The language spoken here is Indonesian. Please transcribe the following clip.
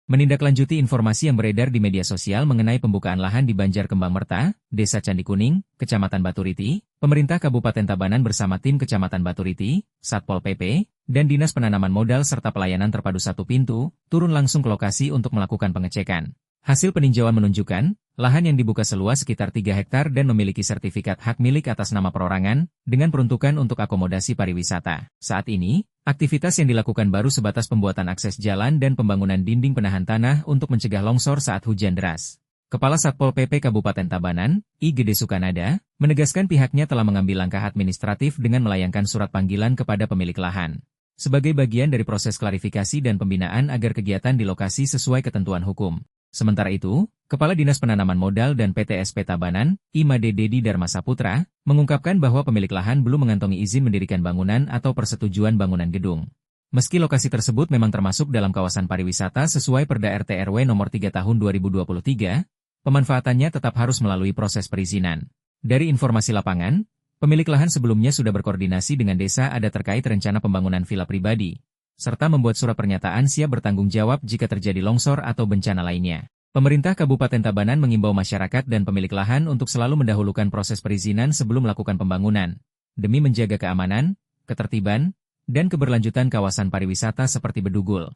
Menindaklanjuti informasi yang beredar di media sosial mengenai pembukaan lahan di Banjar Kembang Merta, Desa Candi Kuning, Kecamatan Baturiti, pemerintah Kabupaten Tabanan bersama tim Kecamatan Baturiti, Satpol PP, dan Dinas Penanaman Modal serta Pelayanan Terpadu Satu Pintu, turun langsung ke lokasi untuk melakukan pengecekan. Hasil peninjauan menunjukkan, lahan yang dibuka seluas sekitar 3 hektar dan memiliki sertifikat hak milik atas nama perorangan, dengan peruntukan untuk akomodasi pariwisata. Saat ini, aktivitas yang dilakukan baru sebatas pembuatan akses jalan dan pembangunan dinding penahan tanah untuk mencegah longsor saat hujan deras. Kepala Satpol PP Kabupaten Tabanan, I. Gede Sukanada, menegaskan pihaknya telah mengambil langkah administratif dengan melayangkan surat panggilan kepada pemilik lahan. Sebagai bagian dari proses klarifikasi dan pembinaan agar kegiatan di lokasi sesuai ketentuan hukum. Sementara itu, Kepala Dinas Penanaman Modal dan PTSP Tabanan, Imade Dedi Dharma Saputra, mengungkapkan bahwa pemilik lahan belum mengantongi izin mendirikan bangunan atau persetujuan bangunan gedung. Meski lokasi tersebut memang termasuk dalam kawasan pariwisata sesuai Perda RT RW nomor 3 tahun 2023, pemanfaatannya tetap harus melalui proses perizinan. Dari informasi lapangan, pemilik lahan sebelumnya sudah berkoordinasi dengan desa ada terkait rencana pembangunan vila pribadi, serta membuat surat pernyataan siap bertanggung jawab jika terjadi longsor atau bencana lainnya. Pemerintah Kabupaten Tabanan mengimbau masyarakat dan pemilik lahan untuk selalu mendahulukan proses perizinan sebelum melakukan pembangunan, demi menjaga keamanan, ketertiban, dan keberlanjutan kawasan pariwisata seperti Bedugul.